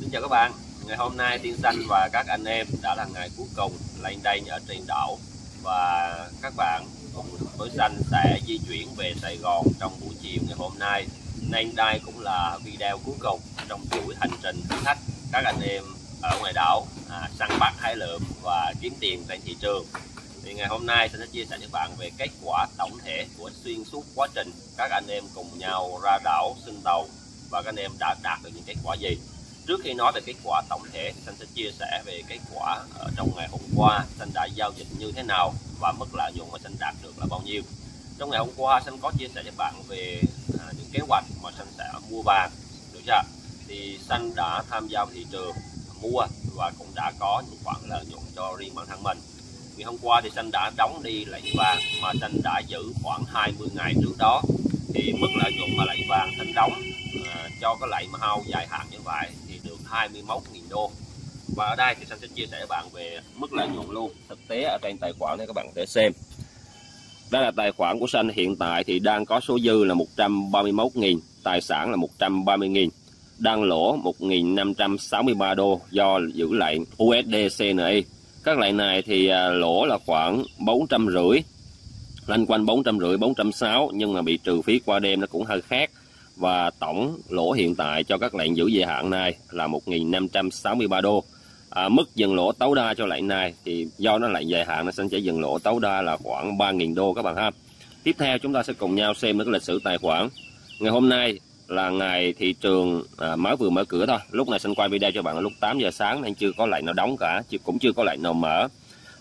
Xin chào các bạn. Ngày hôm nay Tiên Xanh và các anh em đã là ngày cuối cùng lên đây ở trên đảo, và các bạn cùng với Xanh sẽ di chuyển về Sài Gòn trong buổi chiều ngày hôm nay. Nên đây cũng là video cuối cùng trong chuỗi hành trình thử thách các anh em ở ngoài đảo săn bắt, hái lượm và kiếm tiền trên thị trường. Thì ngày hôm nay Xanh sẽ chia sẻ với bạn về kết quả tổng thể của xuyên suốt quá trình các anh em cùng nhau ra đảo sinh tàu, và các anh em đã đạt được những kết quả gì. Trước khi nói về kết quả tổng thể thì Xanh sẽ chia sẻ về kết quả ở trong ngày hôm qua Xanh đã giao dịch như thế nào và mức lợi nhuận mà Xanh đạt được là bao nhiêu. Trong ngày hôm qua Xanh có chia sẻ với bạn về những kế hoạch mà Xanh sẽ mua vàng, được chưa? Thì Xanh đã tham gia thị trường mua và cũng đã có những khoản lợi nhuận cho riêng bản thân mình. Ngày hôm qua thì Xanh đã đóng đi lệnh vàng mà Xanh đã giữ khoảng 20 ngày trước đó. Thì mức lợi nhuận mà lệnh vàng Xanh đóng cho cái lệnh mà hao dài hạn như vậy thì được 21.000 đô. Và ở đây thì Xanh sẽ chia sẻ với bạn về mức lợi nhuận luôn thực tế ở trên tài khoản để các bạn có thể xem. Đây là tài khoản của Xanh hiện tại thì đang có số dư là 131.000, tài sản là 130.000, đang lỗ 1.563 đô do giữ lệnh USD CNI. Các lệnh này thì lỗ là khoảng 450, lanh quanh 450, 460, nhưng mà bị trừ phí qua đêm nó cũng hơi khác. Và tổng lỗ hiện tại cho các lệnh giữ dài hạn này là 1.563 đô. Mức dừng lỗ tối đa cho lệnh này thì do nó lệnh dài hạn nó sẽ dừng lỗ tối đa là khoảng 3.000 đô các bạn ha. Tiếp theo chúng ta sẽ cùng nhau xem cái lịch sử tài khoản. Ngày hôm nay là ngày thị trường mới vừa mở cửa thôi. Lúc này Xanh quay video cho bạn là lúc 8 giờ sáng nên chưa có lệnh nào đóng cả, cũng chưa có lệnh nào mở.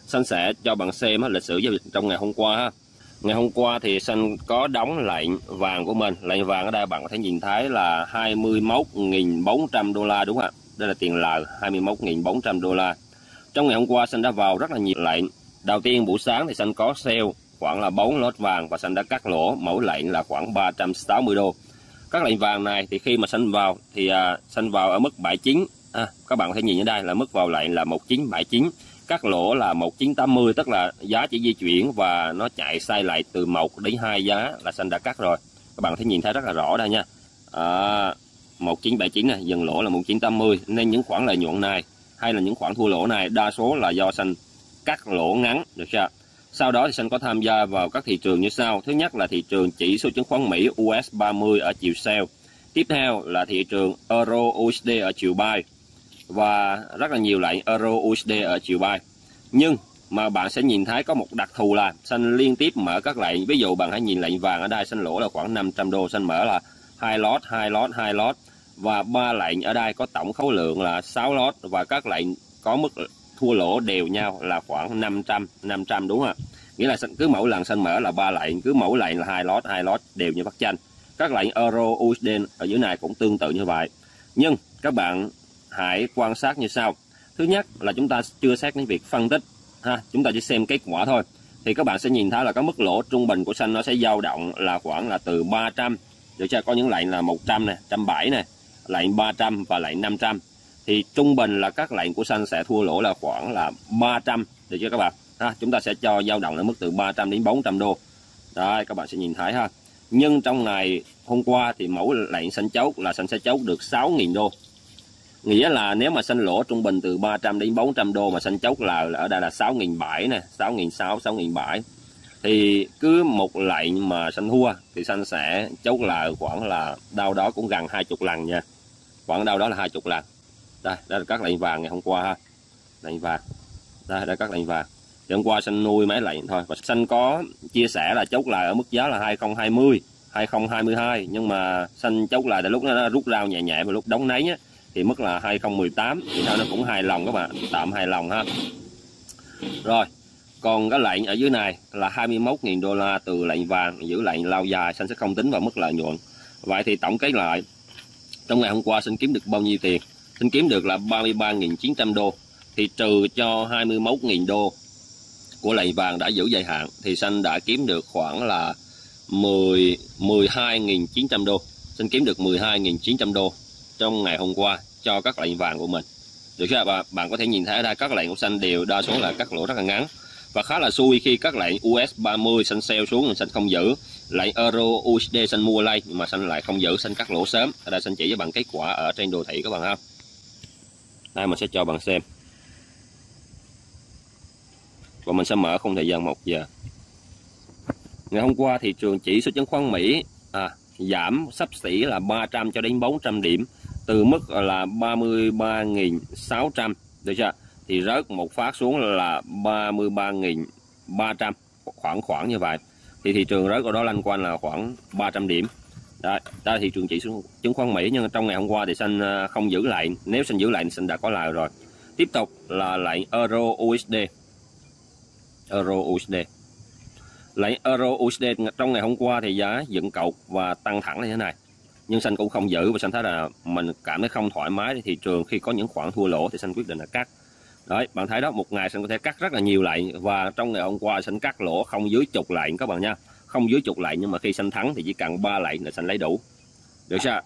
Xanh sẽ cho bạn xem lịch sử giao dịch trong ngày hôm qua ha. Ngày hôm qua thì Xanh có đóng lệnh vàng của mình. Lệnh vàng ở đây bạn có thể nhìn thấy là 21.400 đô la, đúng không ạ? Đây là tiền lời 21.400 đô la. Trong ngày hôm qua Xanh đã vào rất là nhiều lệnh. Đầu tiên buổi sáng thì Xanh có sale khoảng là 4 lốt vàng và Xanh đã cắt lỗ mỗi lệnh là khoảng 360 đô. Các lệnh vàng này thì khi mà Xanh vào thì Xanh vào ở mức 79. Các bạn có thể nhìn ở đây là mức vào lệnh là 1979. Cắt lỗ là 1980, tức là giá chỉ di chuyển và nó chạy sai lại từ 1 đến 2 giá là Xanh đã cắt rồi. Các bạn có thể nhìn thấy rất là rõ đây nha. 1979 này, dừng lỗ là 1980, nên những khoản lợi nhuận này hay là những khoản thua lỗ này đa số là do Xanh cắt lỗ ngắn, được chưa? Sau đó thì Xanh có tham gia vào các thị trường như sau. Thứ nhất là thị trường chỉ số chứng khoán Mỹ US 30 ở chiều sell. Tiếp theo là thị trường Euro USD ở chiều buy. Và rất là nhiều lệnh Euro USD ở chiều buy. Nhưng mà bạn sẽ nhìn thấy có một đặc thù là Xanh liên tiếp mở các lệnh. Ví dụ bạn hãy nhìn lệnh vàng ở đây, Xanh lỗ là khoảng 500 đô, Xanh mở là 2 lót, 2 lót, 2 lót. Và 3 lệnh ở đây có tổng khối lượng là 6 lót. Và các lệnh có mức thua lỗ đều nhau là khoảng 500 đúng không ạ? Nghĩa là cứ mỗi lần Xanh mở là 3 lệnh, cứ mỗi lệnh là 2 lót đều như bắt chanh. Các lệnh Euro USD ở dưới này cũng tương tự như vậy. Nhưng các bạn hãy quan sát như sau. Thứ nhất là chúng ta chưa xét đến việc phân tích ha, chúng ta chỉ xem kết quả thôi. Thì các bạn sẽ nhìn thấy là cái mức lỗ trung bình của Xanh nó sẽ dao động là khoảng là từ 300, được chưa? Có những lệnh là 100 này, 170 này, lệnh 300 và lệnh 500. Thì trung bình là các lệnh của Xanh sẽ thua lỗ là khoảng là 300, được chưa các bạn? Ha, chúng ta sẽ cho dao động ở mức từ 300 đến 400 đô. Đây các bạn sẽ nhìn thấy ha. Nhưng trong ngày hôm qua thì mỗi lệnh Xanh chốt là Xanh sẽ chốt được 6.000 đô. Nghĩa là nếu mà Xanh lỗ trung bình từ 300 đến 400 đô mà Xanh chốt là ở đây là 6.700 nè, 6.600, 6.700. Thì cứ một lệnh mà Xanh thua thì Xanh sẽ chốt là khoảng là đâu đó cũng gần 20 lần nha. Khoảng đâu đó là 20 lần. Đây là các lệnh vàng ngày hôm qua ha. Lệnh vàng. Đây là các lệnh vàng. Thì hôm qua Xanh nuôi mấy lệnh thôi. Và Xanh có chia sẻ là chốt lại ở mức giá là 2020, 2022. Nhưng mà Xanh chốt lại là lúc nó rút rao nhẹ nhẹ và lúc đóng nấy á, thì mức là 2018. Thì sao nó cũng hài lòng các bạn. Tạm hài lòng ha. Rồi. Còn cái lệnh ở dưới này là 21.000 đô la từ lệnh vàng, giữ lệnh lao dài. Xanh sẽ không tính vào mức lợi nhuận. Vậy thì tổng kết lại, trong ngày hôm qua Xanh kiếm được bao nhiêu tiền? Xanh kiếm được là 33.900 đô. Thì trừ cho 21.000 đô của lệnh vàng đã giữ dài hạn thì Xanh đã kiếm được khoảng là 12.900 đô. Xanh kiếm được 12.900 đô trong ngày hôm qua cho các lệnh vàng của mình. Được chưa? Bạn có thể nhìn thấy ở đây các lệnh của Xanh đều đa số là cắt lỗ rất là ngắn. Và khá là xui khi các lệnh US 30 Xanh sell xuống Xanh không giữ. Lệnh Euro USD Xanh mua lên nhưng mà Xanh lại không giữ, Xanh cắt lỗ sớm. Ở đây Xanh chỉ với bạn kết quả ở trên đồ thị các bạn ha. Đây mình sẽ cho bạn xem. Và mình sẽ mở khung thời gian 1 giờ. Ngày hôm qua thị trường chỉ số chứng khoán Mỹ giảm xấp xỉ là 300 cho đến 400 điểm, từ mức là 33.600, được chưa? Thì rớt một phát xuống là 33.300, khoảng như vậy. Thì thị trường rớt ở đó lanh quanh là khoảng 300 điểm. Đó là thị trường chỉ số chứng khoán Mỹ, nhưng trong ngày hôm qua thì Xanh không giữ lại. Nếu Xanh giữ lại thì Xanh đã có lời rồi. Tiếp tục là lệnh Euro USD. Lệnh Euro USD trong ngày hôm qua thì giá dựng cột và tăng thẳng như thế này, nhưng Xanh cũng không giữ, và Xanh thấy là mình cảm thấy không thoải mái. Thì thị trường khi có những khoản thua lỗ thì Xanh quyết định là cắt. Đấy, bạn thấy đó, một ngày Xanh có thể cắt rất là nhiều lệnh, và trong ngày hôm qua Xanh cắt lỗ không dưới chục lệnh các bạn nha, không dưới chục lệnh, nhưng mà khi Xanh thắng thì chỉ cần 3 lệnh là Xanh lấy đủ, được chưa?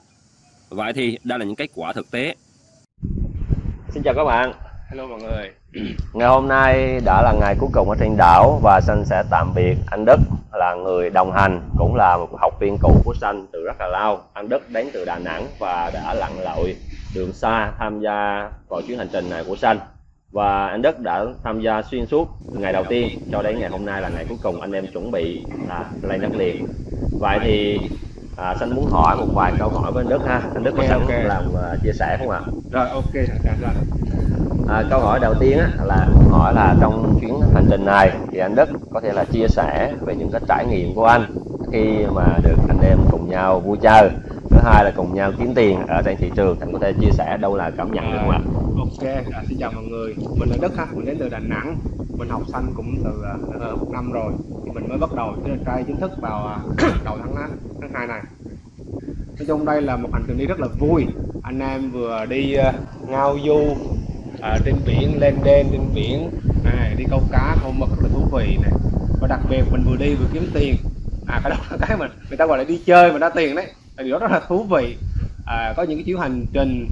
Vậy thì đây là những kết quả thực tế. Xin chào các bạn. Hello mọi người. Ngày hôm nay đã là ngày cuối cùng ở trên đảo, và Xanh sẽ tạm biệt anh Đức, là người đồng hành, cũng là một học viên cũ của Xanh từ rất là lâu. Anh Đức đến từ Đà Nẵng và đã lặn lội đường xa tham gia vào chuyến hành trình này của Xanh. Và anh Đức đã tham gia xuyên suốt từ ngày đầu tiên cho đến ngày hôm nay là ngày cuối cùng anh em chuẩn bị lên đất liền. Vậy thì Xanh muốn hỏi một vài câu hỏi với anh Đức ha. Anh Đức có sẵn làm chia sẻ không ạ? Rồi, ok, sẵn sàng rồi. Câu hỏi đầu tiên là muốn hỏi là trong chuyến hành trình này thì anh Đức có thể là chia sẻ về những cái trải nghiệm của anh khi mà được anh em cùng nhau vui chơi, thứ hai là cùng nhau kiếm tiền ở trên thị trường. Anh có thể chia sẻ đâu là cảm nhận được không ạ? Ok, xin chào mọi người, mình là Đức ha, mình đến từ Đà Nẵng, mình học Xanh cũng từ 1 năm rồi, thì mình mới bắt đầu trai chính thức vào đầu tháng 2 này. Nói chung đây là một hành trình đi rất là vui, anh em vừa đi ngao du trên biển, lên đên trên biển này, đi câu cá câu mực rất là thú vị này, và đặc biệt mình vừa đi vừa kiếm tiền. Cái đó là cái mình người ta gọi là đi chơi mà ra tiền đấy, điều đó rất là thú vị. Có những cái chuyến hành trình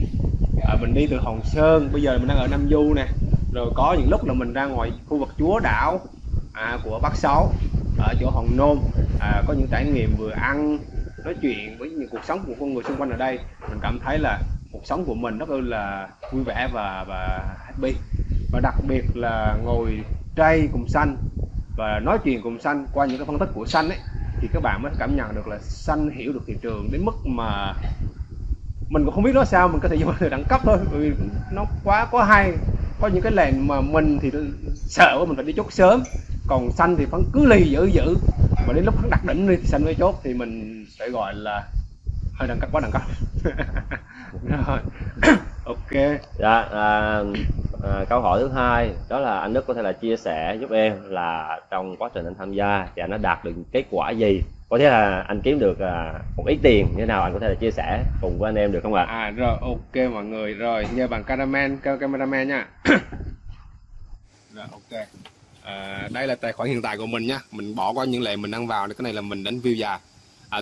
mình đi từ Hòn Sơn, bây giờ mình đang ở Nam Du nè, rồi có những lúc là mình ra ngoài khu vực Chúa Đảo của Bắc Sáu ở chỗ Hòn Nôm, có những trải nghiệm vừa ăn nói chuyện với những cuộc sống của con người xung quanh ở đây. Mình cảm thấy là cuộc sống của mình rất là vui vẻ và happy, và đặc biệt là ngồi tray cùng Xanh và nói chuyện cùng Xanh qua những cái phân tích của Xanh ấy, thì các bạn mới cảm nhận được là Xanh hiểu được thị trường đến mức mà mình cũng không biết nói sao, mình có thể dùng từ đẳng cấp thôi, bởi vì nó quá hay. Có những cái lệnh mà mình thì sợ quá, mình phải đi chốt sớm, còn Xanh thì vẫn cứ lì dữ, mà đến lúc hắn đặt đỉnh đi thì Xanh mới chốt, thì mình sẽ gọi là hơi đẳng cấp, quá đẳng cấp. Rồi. Ok. Dạ, câu hỏi thứ hai đó là anh Đức có thể là chia sẻ giúp em là trong quá trình anh tham gia thì anh đã đạt được kết quả gì, có thể là anh kiếm được một ít tiền như thế nào, anh có thể là chia sẻ cùng với anh em được không ạ? Rồi, ok mọi người, rồi nhờ bạn cameraman nha. Rồi, ok. Đây là tài khoản hiện tại của mình nha, mình bỏ qua những lệnh mình đang vào, cái này là mình đánh view dài.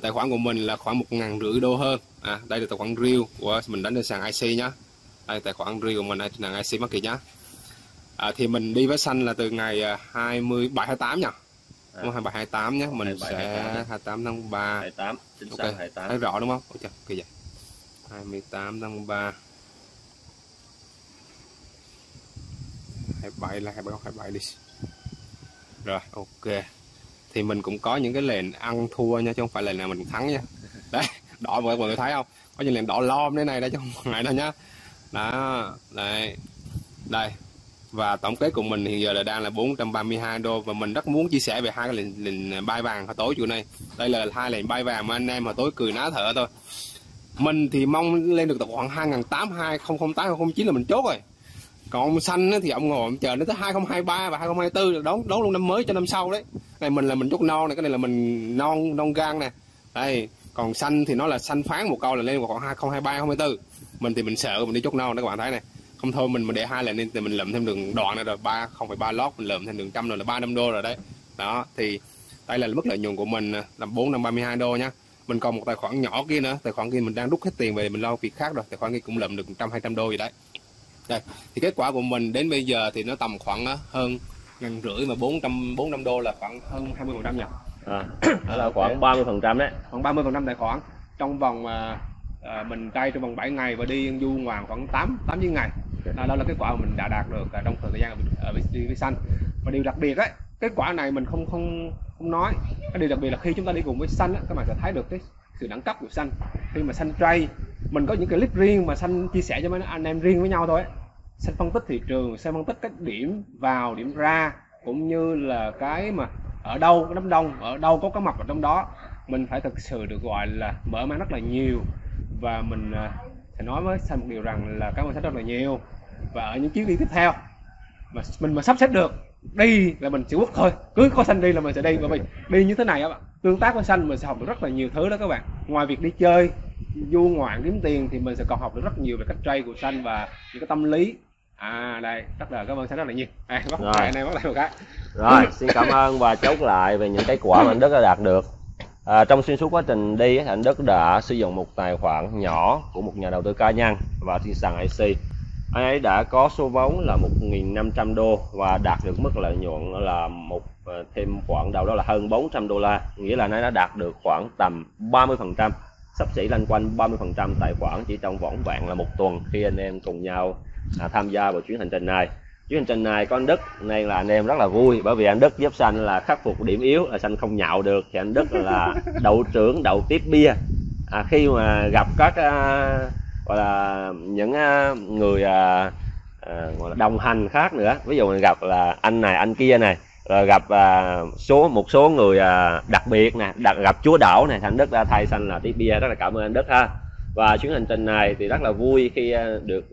Tài khoản của mình là khoảng 1.500 đô hơn. Đây là tài khoản real của mình đánh trên sàn IC nhá. Đây tài khoản real của mình đây là IC Market nhá. Thì mình đi với Xanh là từ ngày 27-28 nha. 27-28 nhé, mình 27, sẽ 28 tháng 3. 28, chính xác, okay. 28. Thấy rõ đúng không? Ôi trời, kỳ vậy. 28 tháng 3. 27 là 27 đi. Rồi, ok. Thì mình cũng có những cái lệnh ăn thua nha, chứ không phải lệnh nào mình thắng nha. Đấy, đỏ mọi người thấy không? Có những lệnh đỏ lom thế này đây chứ không phải đâu nhá. Đó, đây. Đây. Và tổng kết của mình hiện giờ là đang là 432 đô, và mình rất muốn chia sẻ về hai cái lệnh buy vàng hồi tối chiều nay. Đây là hai lệnh buy vàng mà anh em hồi tối cười ná thở thôi. Mình thì mong lên được khoảng 2008, 2008, 2009 là mình chốt rồi. Còn ông Xanh thì ông ngồi ông chờ đến tới 2023 và 2024 đón luôn năm mới cho năm sau đấy. Này mình là mình chốt non này, cái này là mình non gan nè. Đây, còn Xanh thì nó là Xanh phán một câu là lên khoảng 2023, 2024. Mình thì mình sợ mình đi chốt non đó các bạn thấy này. Không thôi mình để hai lệnh nên thì mình lượm thêm đường đoạn này rồi 0,3 lót, mình lượm thêm đường trăm rồi là 300 đô rồi đấy. Đó thì đây là mức lợi nhuận của mình là 432 đô nhá. Mình còn một tài khoản nhỏ kia nữa, tài khoản kia mình đang rút hết tiền về mình lo việc khác rồi, tài khoản kia cũng lượm được 100-200 đô gì đấy. Đây thì kết quả của mình đến bây giờ thì nó tầm khoảng hơn 1.500, mà 400 đô là khoảng hơn 20% nhỉ. Đó là khoảng 30% đấy. Khoảng 30% tài khoản trong vòng mình trai trong vòng 7 ngày và đi du ngoạn khoảng 8-9 ngày. Đó là kết quả mà mình đã đạt được trong thời gian ở VC xanh. Và điều đặc biệt ấy, kết quả này mình không nói. Cái điều đặc biệt là khi chúng ta đi cùng với xanh, các bạn sẽ thấy được cái sự đẳng cấp của xanh. Khi mà xanh trade, mình có những cái clip riêng mà xanh chia sẻ cho mấy anh em riêng với nhau thôi ấy. Xanh phân tích thị trường, xanh phân tích các điểm vào, điểm ra, cũng như là cái mà ở đâu cái đám đông, ở đâu có mặt ở trong đó. Mình phải thực sự được gọi là mở mang rất là nhiều. Và mình sẽ nói với xanh một điều rằng là cảm ơn xanh rất là nhiều. Và ở những chuyến đi tiếp theo mà mình mà sắp xếp được đi là mình sẽ quốc thôi, cứ có xanh đi là mình sẽ đi. Bởi vì đi như thế này các bạn, tương tác với xanh mình sẽ học được rất là nhiều thứ đó các bạn. Ngoài việc đi chơi du ngoạn kiếm tiền thì mình sẽ còn học được rất nhiều về cách trade của xanh và những cái tâm lý. Đây rất là cảm ơn xanh rất là nhiều. Rồi. Anh em bắt lại một cái. Rồi, xin cảm ơn và chốt lại về những kết quả mà anh Đức đã đạt được. Trong xuyên suốt quá trình đi, anh Đức đã sử dụng một tài khoản nhỏ của một nhà đầu tư cá nhân vào trên sàn IC. Anh ấy đã có số vốn là 1.500 đô và đạt được mức lợi nhuận là thêm khoảng đâu đó là hơn 400 đô la, nghĩa là anh ấy đã đạt được khoảng tầm 30%, sắp xỉ lanh quanh 30% tài khoản chỉ trong vỏn vẹn là một tuần khi anh em cùng nhau tham gia vào chuyến hành trình này. Chuyến hành trình này có anh Đức nên là anh em rất là vui, bởi vì anh Đức giúp xanh là khắc phục điểm yếu là xanh không nhậu được, thì anh Đức là đậu trưởng đậu tiếp bia. Khi mà gặp các gọi là những người gọi là đồng hành khác nữa, ví dụ mình gặp là anh này anh kia này, rồi gặp một số người đặc biệt nè, gặp chúa đảo này, anh Đức đã thay xanh là tiếp bia. Rất là cảm ơn anh Đức ha. Và chuyến hành trình này thì rất là vui khi được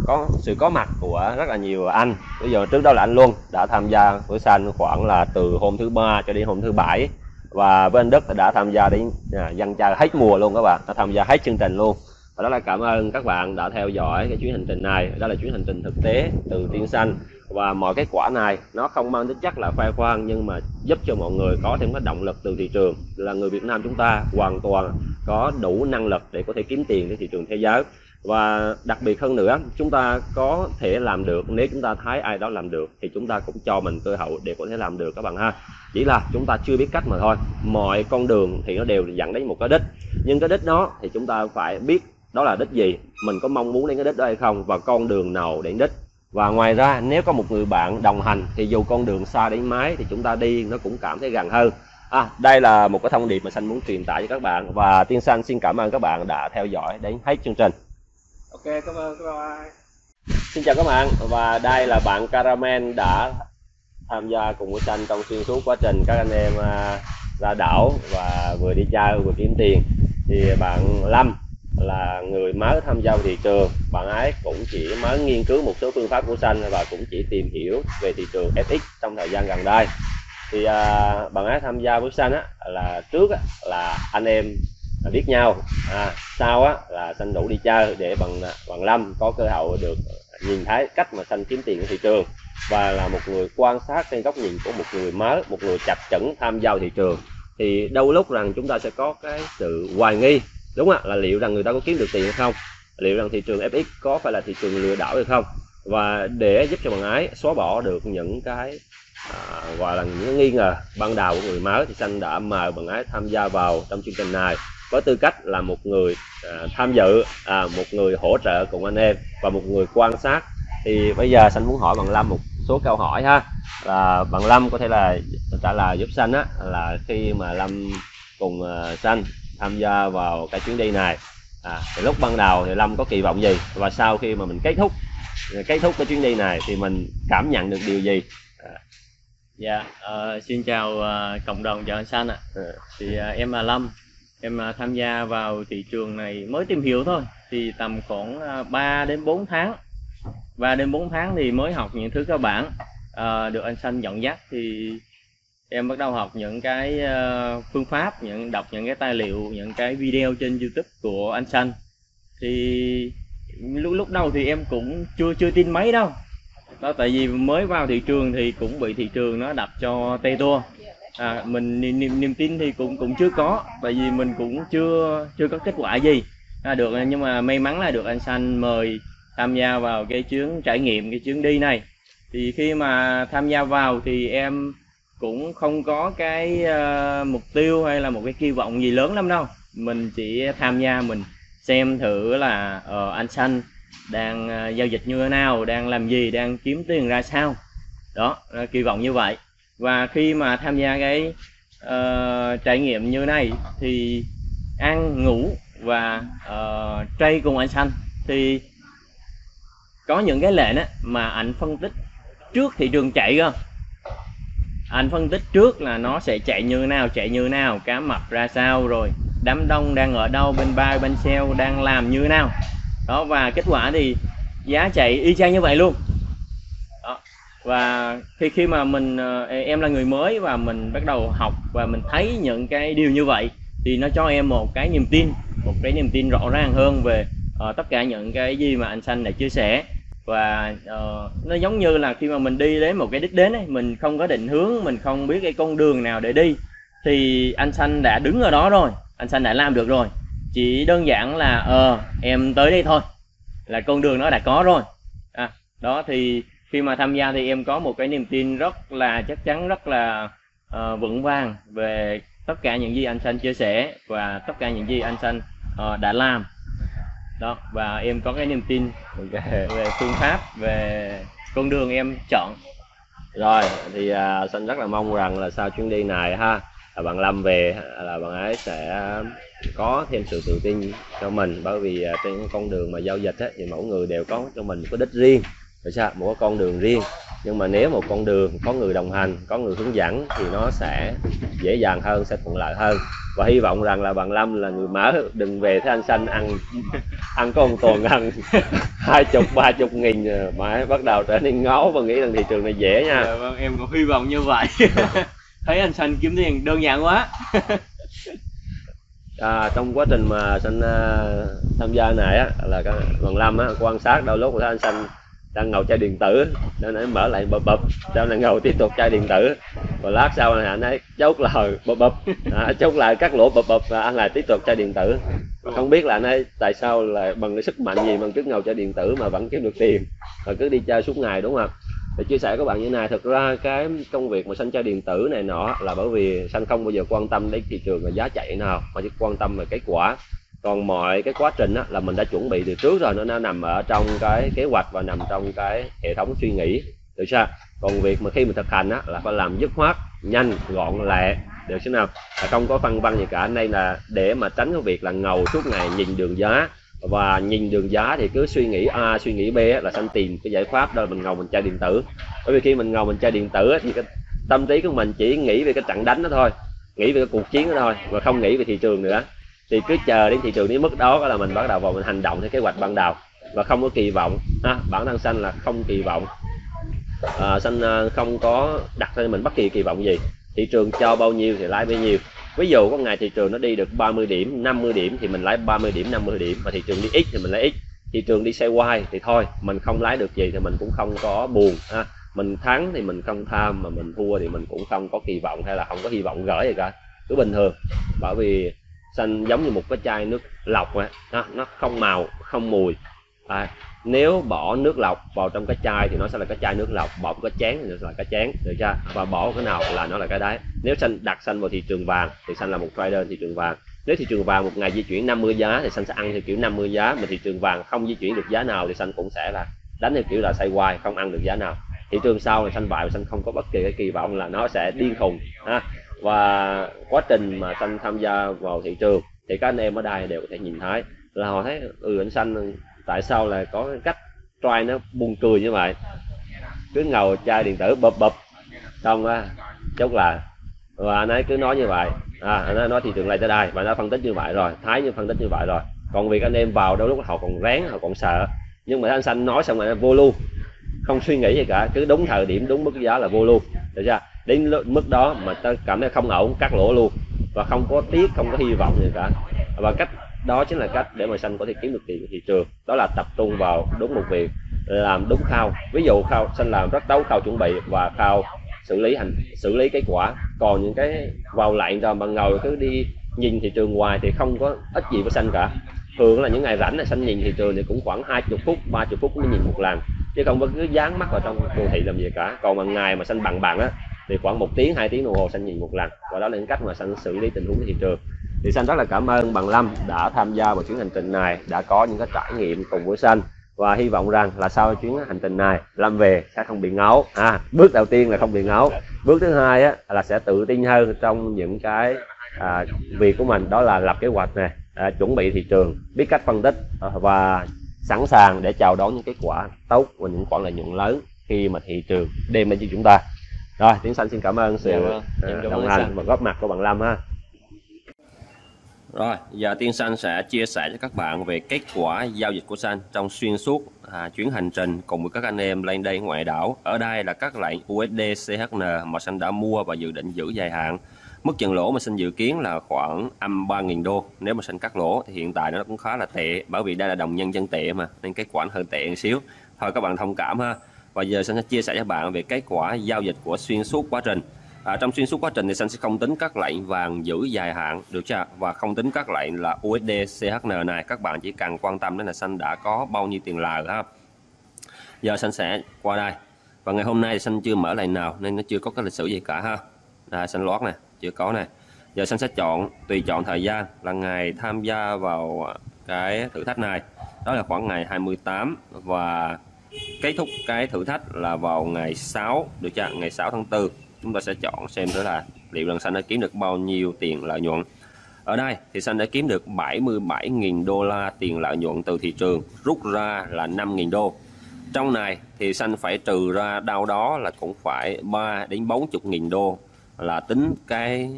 có sự có mặt của rất là nhiều anh. Ví dụ trước đó là anh Luân đã tham gia với xanh khoảng là từ hôm thứ Ba cho đến hôm thứ Bảy, và với anh Đức đã tham gia đến dân chơi hết mùa luôn các bạn, đã tham gia hết chương trình luôn. Và đó là cảm ơn các bạn đã theo dõi cái chuyến hành trình này. Đó là chuyến hành trình thực tế từ Tiên Xanh, và mọi kết quả này nó không mang tính chất là khoe khoang, nhưng mà giúp cho mọi người có thêm cái động lực từ thị trường. Là người Việt Nam chúng ta hoàn toàn có đủ năng lực để có thể kiếm tiền trên thị trường thế giới. Và đặc biệt hơn nữa, chúng ta có thể làm được. Nếu chúng ta thấy ai đó làm được thì chúng ta cũng cho mình cơ hội để có thể làm được các bạn ha. Chỉ là chúng ta chưa biết cách mà thôi. Mọi con đường thì nó đều dẫn đến một cái đích, nhưng cái đích đó thì chúng ta phải biết đó là đích gì, mình có mong muốn đến cái đích đó hay không, và con đường nào đến đích. Và ngoài ra nếu có một người bạn đồng hành thì dù con đường xa đến mấy thì chúng ta đi nó cũng cảm thấy gần hơn. Đây là một cái thông điệp mà xanh muốn truyền tải cho các bạn, và Tiên Xanh xin cảm ơn các bạn đã theo dõi đến hết chương trình. Ok, cảm ơn các bạn. Xin chào các bạn, và đây là bạn Caramel đã tham gia cùng với xanh trong xuyên suốt quá trình các anh em ra đảo và vừa đi chơi vừa kiếm tiền. Thì bạn Lâm là người mới tham gia vào thị trường, bạn ấy cũng chỉ mới nghiên cứu một số phương pháp của xanh và cũng chỉ tìm hiểu về thị trường FX trong thời gian gần đây. Thì bạn ấy tham gia với xanh là trước là anh em biết nhau, sau là xanh đủ đi chơi để bạn Lâm có cơ hội được nhìn thấy cách mà xanh kiếm tiền ở thị trường, và là một người quan sát trên góc nhìn của một người mới, một người chập chững tham gia vào thị trường. Thì đôi lúc rằng chúng ta sẽ có cái sự hoài nghi, đúng là liệu rằng người ta có kiếm được tiền hay không, liệu rằng thị trường FX có phải là thị trường lừa đảo hay không. Và để giúp cho bạn ấy xóa bỏ được những cái gọi là những nghi ngờ ban đầu của người mới, thì xanh đã mời bạn ấy tham gia vào trong chương trình này với tư cách là một người tham dự, một người hỗ trợ cùng anh em và một người quan sát. Thì bây giờ xanh muốn hỏi bạn Lâm một số câu hỏi ha, là bạn Lâm có thể là trả lời giúp xanh là khi mà Lâm cùng xanh tham gia vào cái chuyến đi này, thì lúc ban đầu thì Lâm có kỳ vọng gì, và sau khi mà mình kết thúc cái chuyến đi này thì mình cảm nhận được điều gì? Xin chào cộng đồng chào anh Xanh ạ. Thì em là Lâm, em tham gia vào thị trường này mới tìm hiểu thôi, thì tầm khoảng 3 đến 4 tháng. 3 đến 4 tháng thì mới học những thứ cơ bản, được anh Xanh dẫn dắt thì em bắt đầu học những cái phương pháp, đọc những cái tài liệu, những cái video trên YouTube của anh Xanh. Thì lúc đầu thì em cũng chưa tin mấy đâu. Đó, tại vì mới vào thị trường thì cũng bị thị trường nó đập cho tay tua. Mình niềm tin thì cũng chưa có, tại vì mình cũng chưa có kết quả gì được. Nhưng mà may mắn là được anh Xanh mời tham gia vào cái chuyến trải nghiệm, cái chuyến đi này. Thì khi mà tham gia vào thì em cũng không có cái mục tiêu hay là một cái kỳ vọng gì lớn lắm đâu. Mình chỉ tham gia, mình xem thử là anh Xanh đang giao dịch như thế nào, đang làm gì, đang kiếm tiền ra sao. Đó, kỳ vọng như vậy. Và khi mà tham gia cái trải nghiệm như này thì ăn ngủ và trade cùng anh Xanh thì có những cái lệnh á mà anh phân tích trước thị trường chạy cơ. Anh phân tích trước là nó sẽ chạy như thế nào, cá mập ra sao, rồi đám đông đang ở đâu, bên buy bên sell đang làm như thế nào. Đó, và kết quả thì giá chạy y chang như vậy luôn. Đó. Và khi mà em là người mới và mình bắt đầu học và mình thấy những cái điều như vậy thì nó cho em một cái niềm tin rõ ràng hơn về tất cả những cái gì mà anh Xanh đã chia sẻ. Và nó giống như là khi mà mình đi đến một cái đích đến ấy, mình không có định hướng, mình không biết cái con đường nào để đi thì anh Xanh đã đứng ở đó rồi, anh Xanh đã làm được rồi. Chỉ đơn giản là em tới đây thôi là con đường nó đã có rồi. Đó, thì khi mà tham gia thì em có một cái niềm tin rất là chắc chắn, rất là vững vàng về tất cả những gì anh Xanh chia sẻ và tất cả những gì anh Xanh đã làm. Đó, và em có cái niềm tin về phương pháp, về con đường em chọn. Rồi thì Xanh rất là mong rằng là sau chuyến đi này ha, là bạn Lâm về là bạn ấy sẽ có thêm sự tự tin cho mình, bởi vì trên con đường mà giao dịch ấy, thì mỗi người đều có cho mình có đích riêng, phải sao, một con đường riêng. Nhưng mà nếu một con đường có người đồng hành, có người hướng dẫn thì nó sẽ dễ dàng hơn, sẽ thuận lợi hơn. Và hy vọng rằng là bạn Lâm là người mở, đừng về thấy anh Xanh ăn có một tuần ăn 20-30 nghìn mà bắt đầu trở nên ngáo và nghĩ rằng thị trường này dễ nha. Dạ, vâng, em cũng hy vọng như vậy. Thấy anh Xanh kiếm tiền đơn giản quá. Trong quá trình mà Xanh tham gia này á, là bạn Lâm á, quan sát đôi lúc thấy anh Xanh đang ngồi chơi điện tử, nên anh mở lại bập sau này ngồi tiếp tục chơi điện tử, và lát sau này anh ấy chốt lại bập chốt lại các lỗ bập và anh lại tiếp tục chơi điện tử. Không biết là anh ấy tại sao là bằng cái sức mạnh gì mà cứ ngồi chơi điện tử mà vẫn kiếm được tiền và cứ đi chơi suốt ngày, đúng không? Để chia sẻ với các bạn như này, thực ra cái công việc mà Xanh chơi điện tử này nọ là bởi vì Xanh không bao giờ quan tâm đến thị trường và giá chạy nào, mà chỉ quan tâm về kết quả. Còn mọi cái quá trình á, là mình đã chuẩn bị từ trước rồi, nó nằm ở trong cái kế hoạch và nằm trong cái hệ thống suy nghĩ, được chưa? Còn việc mà khi mình thực hành á, là phải làm dứt khoát, nhanh, gọn lẹ, được chứ nào? Là không có phân vân gì cả. Đây là để mà tránh cái việc là ngầu suốt ngày nhìn đường giá, và nhìn đường giá thì cứ suy nghĩ A suy nghĩ B á, là Xanh tìm cái giải pháp đó là mình ngồi mình chơi điện tử. Bởi vì khi mình ngồi mình chơi điện tử á, thì cái tâm trí của mình chỉ nghĩ về cái trận đánh đó thôi, nghĩ về cái cuộc chiến đó thôi, và không nghĩ về thị trường nữa. Thì cứ chờ đến thị trường đến mức đó là mình bắt đầu vào mình hành động theo kế hoạch ban đầu và không có kỳ vọng. Bản thân Xanh là không kỳ vọng, Xanh không có đặt ra mình bất kỳ kỳ vọng gì. Thị trường cho bao nhiêu thì lái bấy nhiêu. Ví dụ có ngày thị trường nó đi được 30 điểm 50 điểm thì mình lái 30 điểm 50 điểm, mà thị trường đi X thì mình lái X. Thị trường đi sideways thì thôi, mình không lái được gì thì mình cũng không có buồn. Mình thắng thì mình không tham, mà mình thua thì mình cũng không có kỳ vọng hay là không có hy vọng gửi gì cả, cứ bình thường. Bởi vì Xanh giống như một cái chai nước lọc ấy, nó không màu không mùi. Nếu bỏ nước lọc vào trong cái chai thì nó sẽ là cái chai nước lọc, bỏ cái chén thì nó sẽ là cái chén, được chưa? Và bỏ cái nào là nó là cái đấy. Nếu Xanh đặt Xanh vào thị trường vàng thì Xanh là một trader thị trường vàng. Nếu thị trường vàng một ngày di chuyển 50 giá thì Xanh sẽ ăn theo kiểu 50 giá, mà thị trường vàng không di chuyển được giá nào thì Xanh cũng sẽ là đánh theo kiểu là sideways, không ăn được giá nào. Thị trường sau thì Xanh bại và Xanh không có bất kỳ cái kỳ vọng là nó sẽ điên khùng. Và quá trình mà Xanh tham gia vào thị trường thì các anh em ở đây đều có thể nhìn thấy là họ thấy anh Xanh tại sao là có cái cách try nó buồn cười như vậy, cứ ngồi chai điện tử bập xong á chốt là, và anh ấy cứ nói như vậy. Anh ấy nói thị trường này tới đây và nó phân tích như vậy rồi, Thái như phân tích như vậy rồi. Còn việc anh em vào đôi lúc họ còn rén, họ còn sợ, nhưng mà anh Xanh nói xong rồi vô luôn, không suy nghĩ gì cả, cứ đúng thời điểm đúng mức giá là vô luôn, được chưa? Đến mức đó mà ta cảm thấy không ổn cắt lỗ luôn, và không có tiếc, không có hy vọng gì cả. Và cách đó chính là cách để mà Xanh có thể kiếm được tiền của thị trường, đó là tập trung vào đúng một việc, làm đúng khâu. Ví dụ khâu Xanh làm rất tốt khâu chuẩn bị và khâu xử lý kết quả. Còn những cái vào lệnh rồi mà ngồi cứ đi nhìn thị trường hoài thì không có ích gì với Xanh cả. Thường là những ngày rảnh này Xanh nhìn thị trường thì cũng khoảng 20 phút 30 phút mới nhìn một lần, chứ không có cứ dán mắt vào trong đô thị làm gì cả. Còn bằng ngày mà Xanh bằng á thì khoảng 1 tiếng 2 tiếng đồng hồ Xanh nhìn một lần, và đó là những cách mà Xanh xử lý tình huống của thị trường. Thì Xanh rất là cảm ơn bạn Lâm đã tham gia vào chuyến hành trình này, đã có những cái trải nghiệm cùng với Xanh, và hy vọng rằng là sau chuyến hành trình này Lâm về sẽ không bị ngáo. Bước đầu tiên là không bị ngáo, bước thứ hai á, là sẽ tự tin hơn trong những cái việc của mình, đó là lập kế hoạch này, chuẩn bị thị trường, biết cách phân tích và sẵn sàng để chào đón những kết quả tốt và những khoản lợi nhuận lớn khi mà thị trường đem đến cho chúng ta. Rồi, Tiến Xanh xin cảm ơn sự đồng hành và góp mặt của bạn Lâm ha. Rồi, giờ Tiến Xanh sẽ chia sẻ cho các bạn về kết quả giao dịch của Xanh trong xuyên suốt chuyến hành trình cùng với các anh em lên đây ngoại đảo. Ở đây là các lệnh USD CHN mà Xanh đã mua và dự định giữ dài hạn. Mức chừng lỗ mà Xanh dự kiến là khoảng âm 3.000 đô. Nếu mà Xanh cắt lỗ thì hiện tại nó cũng khá là tệ, bởi vì đây là đồng nhân dân tệ mà, nên kết quả hơi tệ một xíu. Thôi các bạn thông cảm ha. Và giờ Xanh sẽ chia sẻ cho các bạn về kết quả giao dịch của xuyên suốt quá trình. Trong xuyên suốt quá trình thì Xanh sẽ không tính các lệnh vàng giữ dài hạn, được chưa? Và không tính các lệnh là USD CHN này. Các bạn chỉ cần quan tâm đến là Xanh đã có bao nhiêu tiền lời ha. Giờ Xanh sẽ qua đây. Và ngày hôm nay thì Xanh chưa mở lệnh nào nên nó chưa có cái lịch sử gì cả ha. Đây, Xanh lót nè, chưa có nè. Giờ Xanh sẽ tùy chọn thời gian là ngày tham gia vào cái thử thách này. Đó là khoảng ngày 28 và kết thúc cái thử thách là vào ngày 6, được chưa? Ngày 6 tháng 4. Chúng ta sẽ chọn xem thử là liệu rằng Xanh đã kiếm được bao nhiêu tiền lợi nhuận. Ở đây thì Xanh đã kiếm được 77.000 đô la tiền lợi nhuận từ thị trường, rút ra là 5.000 đô. Trong này thì Xanh phải trừ ra đâu đó là cũng phải 3 đến 40.000 đô là tính cái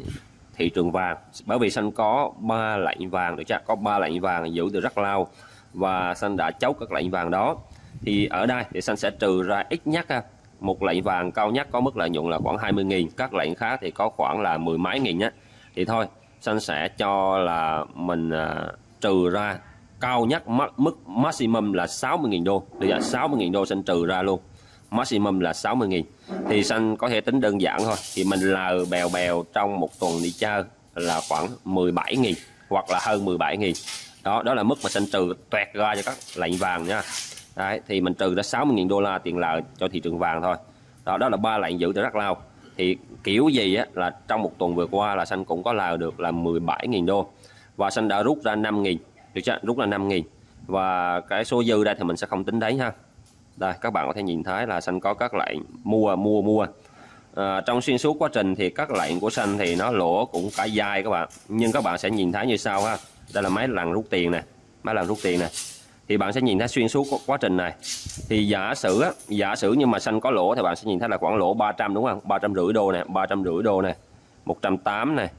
thị trường vàng, bởi vì Xanh có 3 lệnh vàng, được chưa? Có 3 lệnh vàng giữ từ rất lâu và Xanh đã chốt các lệnh vàng đó. Thì ở đây thì Xanh sẽ trừ ra ít nhất một lệnh vàng cao nhất có mức lợi nhuận là khoảng 20.000, các lệnh khác thì có khoảng là 10 mấy nghìn nhé. Thì thôi Xanh sẽ cho là mình trừ ra cao nhất, mức maximum là 60.000 đô. Được chưa? 60.000 đô Xanh trừ ra luôn, maximum là 60.000. Thì Xanh có thể tính đơn giản thôi, thì mình lờ bèo trong một tuần đi chơi là khoảng 17.000 hoặc là hơn 17.000. Đó là mức mà Xanh trừ toẹt ra cho các lệnh vàng nha. Đấy, thì mình trừ ra 60.000 đô la tiền lời cho thị trường vàng thôi. Đó là 3 lệnh giữ từ rất lâu. Thì kiểu gì á, là trong một tuần vừa qua là Xanh cũng có lời được là 17.000 đô. Và Xanh đã rút ra 5.000, được chưa? Rút ra 5.000. Và cái số dư đây thì mình sẽ không tính đấy ha. Đây, các bạn có thể nhìn thấy là Xanh có các lệnh mua. Trong xuyên suốt quá trình thì các lệnh của Xanh thì nó lỗ cũng cả dài các bạn. Nhưng các bạn sẽ nhìn thấy như sau ha. Đây là mấy lần rút tiền nè, thì bạn sẽ nhìn thấy xuyên suốt quá trình này. Thì giả sử nhưng mà Xanh có lỗ thì bạn sẽ nhìn thấy là khoảng lỗ 300, đúng không? 350 đô nè, 350 đô nè, 180 này,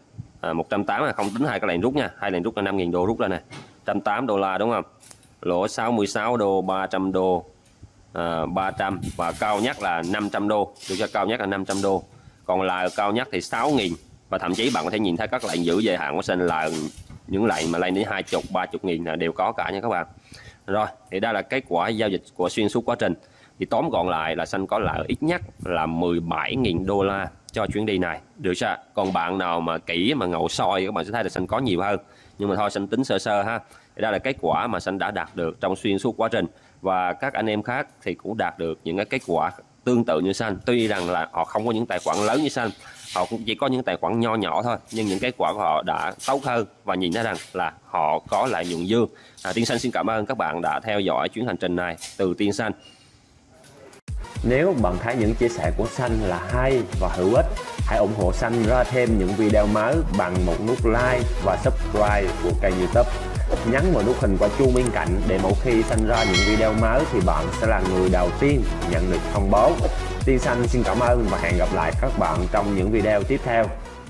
180 là không tính hai cái lệnh rút nha, hai lệnh rút là 5.000 đô rút ra nè, 180 đô la, đúng không? Lỗ 66 đô, 300 đô, 300 và cao nhất là 500 đô, được cho cao nhất là 500 đô. Còn lời cao nhất thì 6.000. Và thậm chí bạn có thể nhìn thấy các lệnh giữ dài hạn của Xanh là những lệnh mà lên đến 20, 30.000 là đều có cả nha các bạn. Rồi, thì đây là kết quả giao dịch của xuyên suốt quá trình. Thì tóm gọn lại là Xanh có lợi ít nhất là 17.000 đô la cho chuyến đi này, được chưa? Còn bạn nào mà kỹ mà ngồi soi các bạn sẽ thấy là Xanh có nhiều hơn. Nhưng mà thôi Xanh tính sơ ha. Thì đây là kết quả mà Xanh đã đạt được trong xuyên suốt quá trình. Và các anh em khác thì cũng đạt được những cái kết quả tương tự như Xanh. Tuy rằng là họ không có những tài khoản lớn như Xanh, họ cũng chỉ có những tài khoản nho nhỏ thôi, nhưng những kết quả của họ đã tốt hơn và nhìn thấy rằng là họ có lợi nhuận dương. Tiên Xanh xin cảm ơn các bạn đã theo dõi chuyến hành trình này từ Tiên Xanh. Nếu bạn thấy những chia sẻ của Xanh là hay và hữu ích, hãy ủng hộ Xanh ra thêm những video mới bằng một nút like và subscribe của kênh YouTube. Nhấn vào nút hình quả chuông bên cạnh để mỗi khi Xanh ra những video mới thì bạn sẽ là người đầu tiên nhận được thông báo. Tiên Xanh xin cảm ơn và hẹn gặp lại các bạn trong những video tiếp theo.